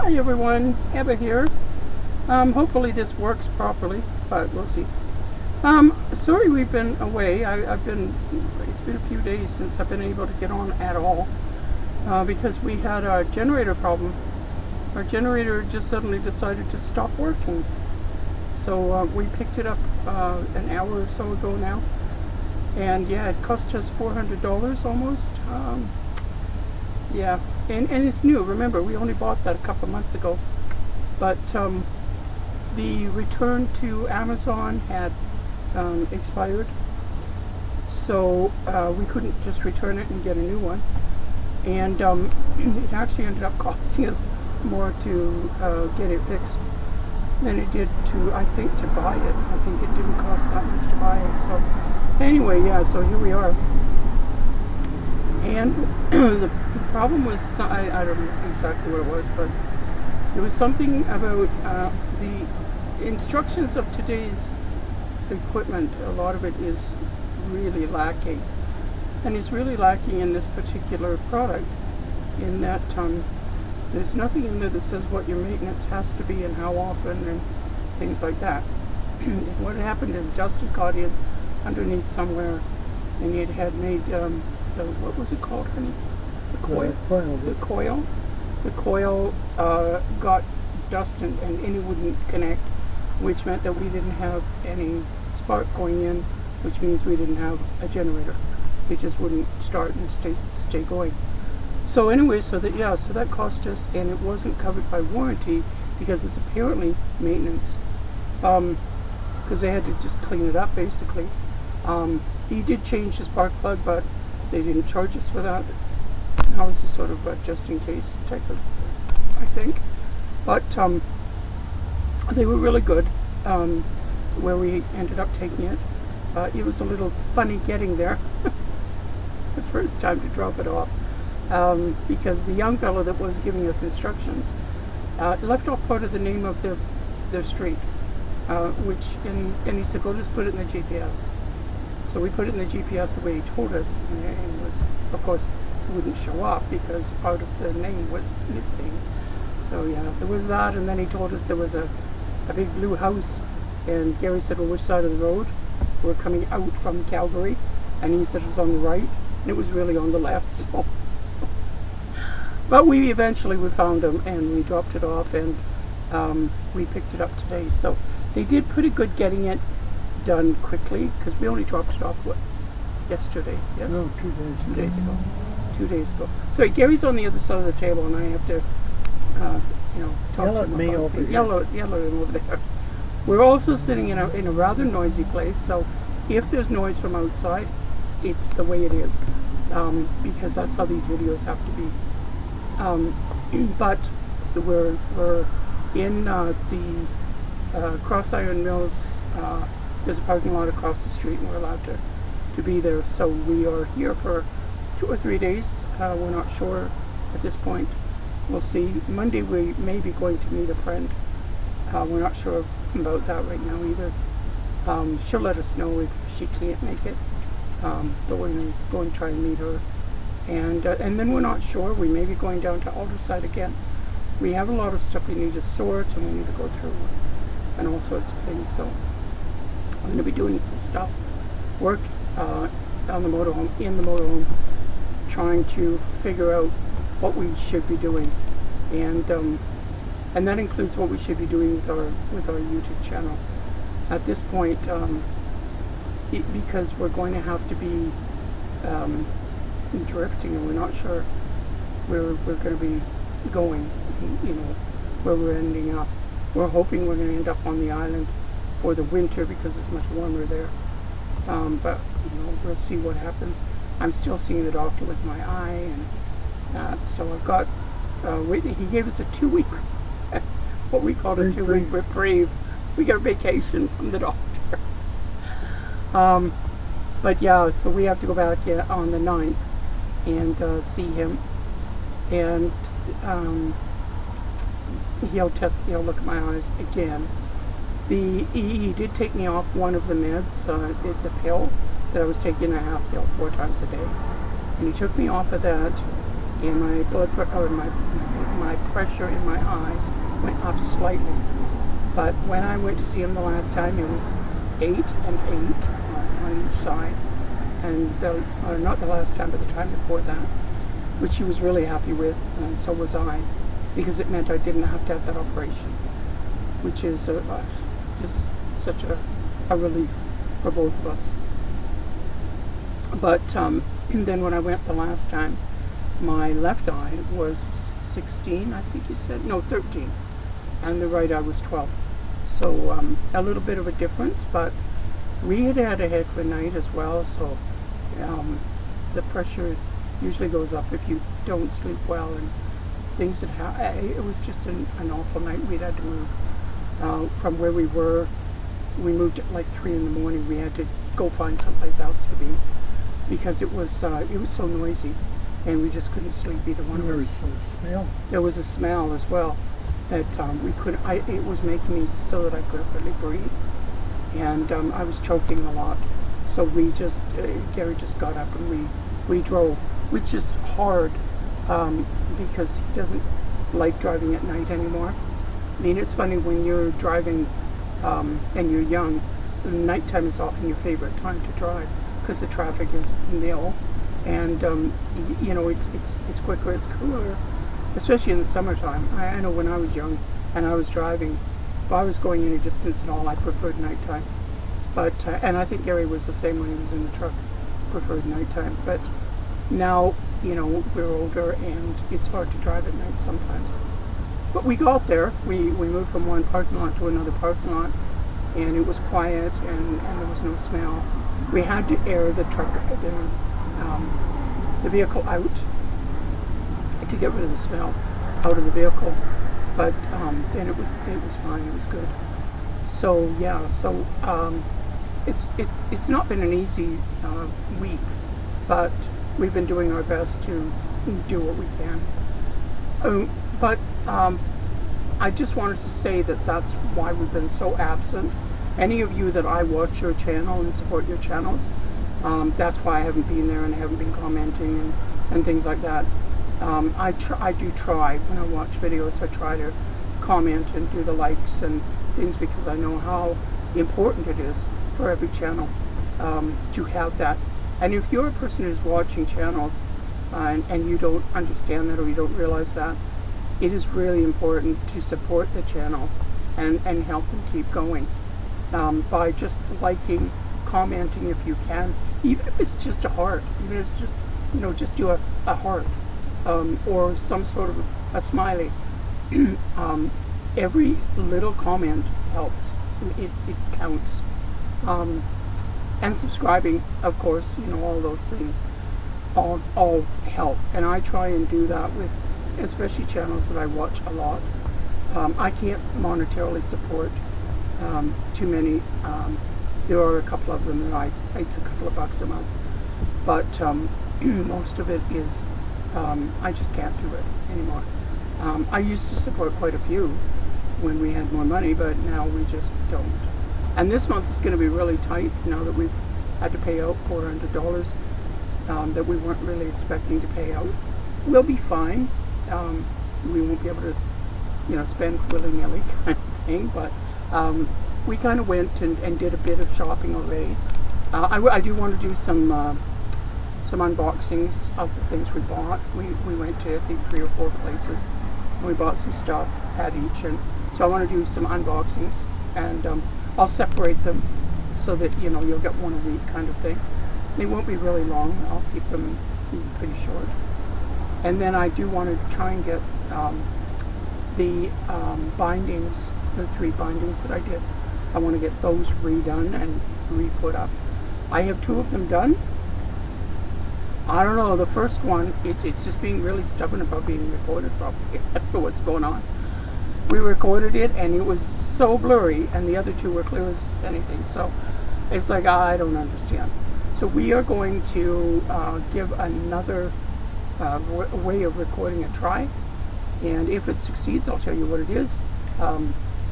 Hi everyone, Ebba here. Hopefully this works properly, but we'll see. Sorry we've been away. It's been a few days since I've been able to get on at all, because we had a generator problem. Our generator just suddenly decided to stop working. So we picked it up an hour or so ago now, and yeah, it cost us $400 almost. Yeah, and it's new. Remember, we only bought that a couple of months ago. But the return to Amazon had expired, so we couldn't just return it and get a new one. And it actually ended up costing us more to get it fixed than it did to, I think, to buy it. I think it didn't cost that much to buy it. So anyway, yeah, so here we are. And the problem was, I don't know exactly what it was, but there was something about the instructions of today's equipment. A lot of it is really lacking. And it's really lacking in this particular product, in that there's nothing in there that says what your maintenance has to be and how often and things like that. What had happened is Justin got in underneath somewhere, and it had made what was it called, honey? The coil. The coil got dusted and it wouldn't connect, which meant that we didn't have any spark going in, which means we didn't have a generator. It just wouldn't start and stay going. So anyway, so that cost us, and it wasn't covered by warranty because it's apparently maintenance. Because they had to just clean it up basically. He did change the spark plug, but they didn't charge us for that. That was just sort of a just in case type of, I think. But they were really good where we ended up taking it. It was a little funny getting there the first time to drop it off, because the young fellow that was giving us instructions left off part of the name of their street, and he said, "Go just put it in the GPS." So we put it in the GPS the way he told us, and it was, of course, it wouldn't show up because part of the name was missing. So yeah, there was that, and then he told us there was a big blue house, and Gary said, "Well, which side of the road?" We're coming out from Calgary, and he said it's on the right, and it was really on the left. So, but we found them, and we dropped it off, and we picked it up today. So they did pretty good getting it done quickly, because we only dropped it off yesterday. Yes, no, 2 days ago. 2 days ago. So Gary's on the other side of the table, and I have to talk yell to at him me about over here. yell at him over there. We're also sitting in a rather noisy place, so if there's noise from outside, it's the way it is, because that's how these videos have to be. But we're in the Cross Iron Mills. There's a parking lot across the street, and we're allowed to be there. So we are here for 2 or 3 days. We're not sure at this point. We'll see. Monday we may be going to meet a friend. We're not sure about that right now either. She'll let us know if she can't make it. But we're going to go and try and meet her. And then we're not sure. We may be going down to Alderside again. We have a lot of stuff we need to sort, and we need to go through, and all sorts of things. So I'm going to be doing some stuff, work in the motorhome, trying to figure out what we should be doing, and that includes what we should be doing with our YouTube channel. At this point, because we're going to have to be drifting, and we're not sure where we're going to be going, where we're ending up. We're hoping we're going to end up on the island for the winter because it's much warmer there. But we'll see what happens. I'm still seeing the doctor with my eye, and so I've got. He gave us a 2-week, what we call a 2-week reprieve. We got a vacation from the doctor. But yeah, so we have to go back on the 9th and see him, and he'll look at my eyes again. He did take me off one of the meds, the pill that I was taking, a half pill 4 times a day, and he took me off of that and my my pressure in my eyes went up slightly. But when I went to see him the last time, it was 8 and 8 on each side, and not the last time, but the time before that, which he was really happy with, and so was I, because it meant I didn't have to have that operation, which is just such a relief for both of us. But then when I went the last time, my left eye was 16, I think you said, no, 13, and the right eye was 12. So a little bit of a difference, but we had a heck of a night as well, so the pressure usually goes up if you don't sleep well, and things that it was just an awful night. We'd had to move from where we were. We moved at like 3 in the morning. We had to go find someplace else to be, because it was so noisy, and we just couldn't sleep, either one of us. There was a smell as well that we couldn't. It was making me so that I couldn't really breathe, and I was choking a lot. So we just Gary just got up and we drove, which is hard because he doesn't like driving at night anymore. I mean, it's funny when you're driving and you're young, nighttime is often your favorite time to drive because the traffic is nil, and you know, it's quicker, it's cooler, especially in the summertime. I know when I was young and I was driving, if I was going any distance at all, I preferred nighttime. But and I think Gary was the same when he was in the truck, preferred nighttime. But now, you know, we're older and it's hard to drive at night sometimes. But we got there. We moved from one parking lot to another parking lot, and it was quiet, and there was no smell. We had to air the truck, the vehicle out to get rid of the smell out of the vehicle. But then it was fine. It was good. So yeah. So it's not been an easy week, but we've been doing our best to do what we can. But I just wanted to say that that's why we've been so absent. Any of you that I watch your channel and support your channels, that's why I haven't been there and I haven't been commenting and things like that. I do try, when I watch videos, I try to comment and do the likes and things, because I know how important it is for every channel to have that. And if you're a person who's watching channels and you don't understand that, or you don't realize that, it is really important to support the channel and help them keep going by just liking, commenting if you can, even if it's just a heart, even if it's just, you know, just do a heart or some sort of a smiley. Every little comment helps. It counts. And subscribing, of course, you know, all those things all help. And I try and do that with especially channels that I watch a lot. I can't monetarily support too many. There are a couple of them that it's a couple of bucks a month, but most of it is I just can't do it anymore. I used to support quite a few when we had more money, but now we just don't. And this month is going to be really tight now that we've had to pay out $400 that we weren't really expecting to pay out. We'll be fine. We won't be able to, you know, spend willy-nilly kind of thing, but we kind of went and did a bit of shopping already. I do want to do some unboxings of the things we bought. We went to, I think, 3 or 4 places. We bought some stuff at each, and so I want to do some unboxings, and I'll separate them so that, you know, you'll get one a week kind of thing. They won't be really long. I'll keep them pretty short. And then I do want to try and get the bindings, the 3 bindings that I did. I want to get those redone and re-put up. I have 2 of them done. I don't know, the first one, it's just being really stubborn about being recorded properly. I don't know what's going on. We recorded it and it was so blurry, and the other 2 were clear as anything. So it's like, I don't understand. So we are going to give another way of recording a try, and if it succeeds, I'll tell you what it is.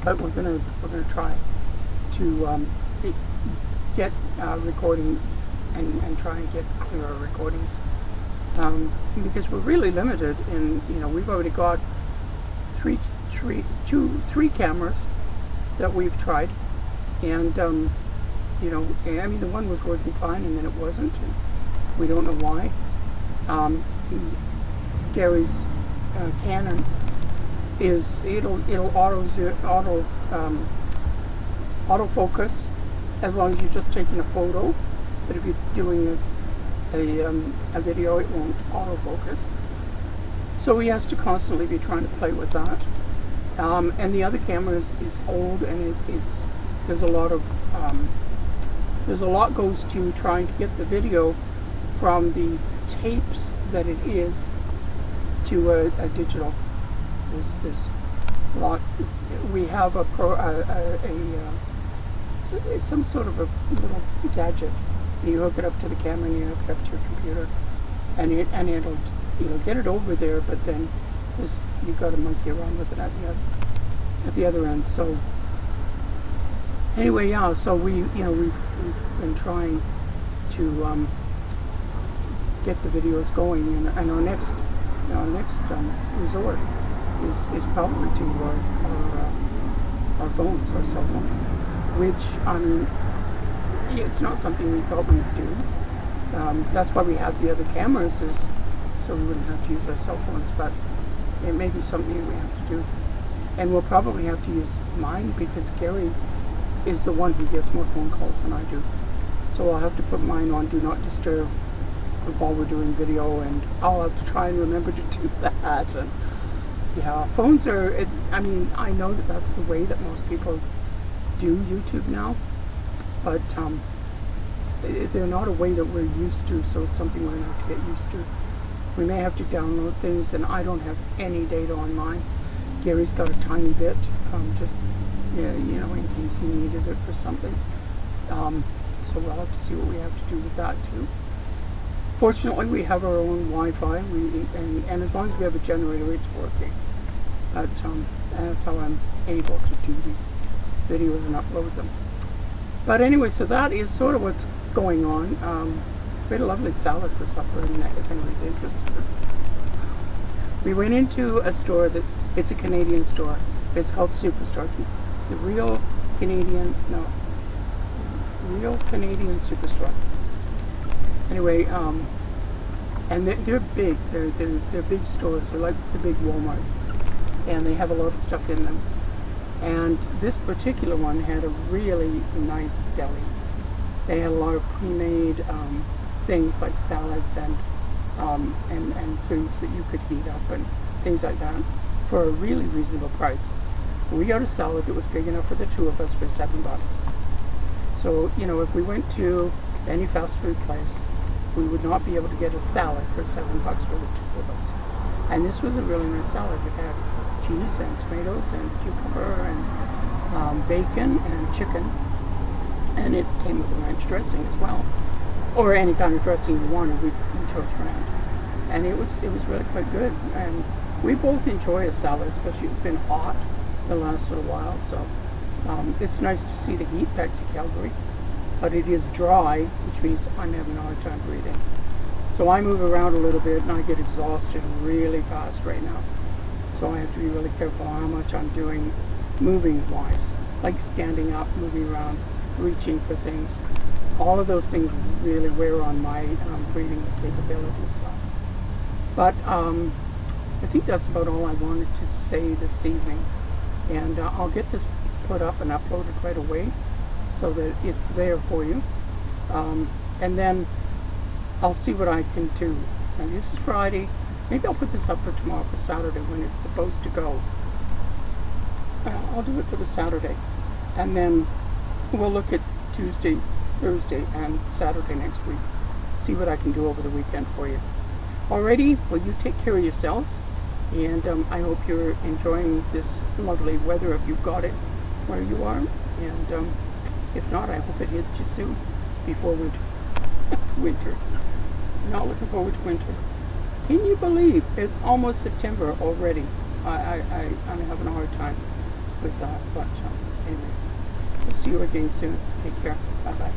But we're gonna try to get recording and try and get clearer recordings. because we're really limited in, we've already got three cameras that we've tried, and the one was working fine and then it wasn't, and we don't know why. Gary's Canon it'll autofocus as long as you're just taking a photo, but if you're doing a video, it won't autofocus. So he has to constantly be trying to play with that. And the other camera is old, and there's a lot goes to trying to get the video from the tapes that it is to a digital. There's a lot. We have some sort of a little gadget. You hook it up to the camera and you hook it up to your computer, and it'll get it over there. But then you've got to monkey around with it at the other end. So anyway, yeah. So we've been trying to get the videos going, and our next resort is probably to our phones, our cell phones, which it's not something we thought we'd do. That's why we have the other cameras, is so we wouldn't have to use our cell phones, but it may be something we have to do. And we'll probably have to use mine, because Gary is the one who gets more phone calls than I do. So I'll have to put mine on Do Not Disturb while we're doing video, and I'll have to try and remember to do that. And yeah, phones are, I know that that's the way that most people do YouTube now, but they're not a way that we're used to, so it's something we're going to have to get used to. We may have to download things, and I don't have any data on mine. Gary's got a tiny bit, in case he needed it for something. So we'll have to see what we have to do with that too. Fortunately, we have our own Wi-Fi, and as long as we have a generator, it's working. But that's how I'm able to do these videos and upload them. But anyway, so that is sort of what's going on. We had a lovely salad for supper, and if anybody's interested. We went into a store it's a Canadian store. It's called Superstore. The real Canadian Superstore. Anyway, and they're big. They're big stores. They're like the big Walmarts, and they have a lot of stuff in them. And this particular one had a really nice deli. They had a lot of pre-made things like salads and foods that you could heat up and things like that for a really reasonable price. We got a salad that was big enough for the two of us for $7. So if we went to any fast food place, we would not be able to get a salad for $7 for the two of us. And this was a really nice salad. It had cheese and tomatoes and cucumber and bacon and chicken, and it came with a ranch dressing as well, or any kind of dressing you wanted. We chose ranch, and it was really quite good. And we both enjoy a salad, especially it's been hot the last little while, so it's nice to see the heat back to Calgary, but it is dry, which means I'm having a hard time breathing. So I move around a little bit and I get exhausted really fast right now. So I have to be really careful how much I'm doing moving wise, like standing up, moving around, reaching for things. All of those things really wear on my breathing capabilities. So. But I think that's about all I wanted to say this evening. And I'll get this put up and uploaded right away so that it's there for you. And then I'll see what I can do. And this is Friday. Maybe I'll put this up for tomorrow, for Saturday, when it's supposed to go. I'll do it for the Saturday. And then we'll look at Tuesday, Thursday, and Saturday next week. See what I can do over the weekend for you. Alrighty, well, you take care of yourselves. And I hope you're enjoying this lovely weather if you've got it where you are. And if not, I hope it hits you soon, before winter. Winter. Not looking forward to winter. Can you believe it's almost September already? I'm having a hard time with that. But anyway, we'll see you again soon. Take care. Bye-bye.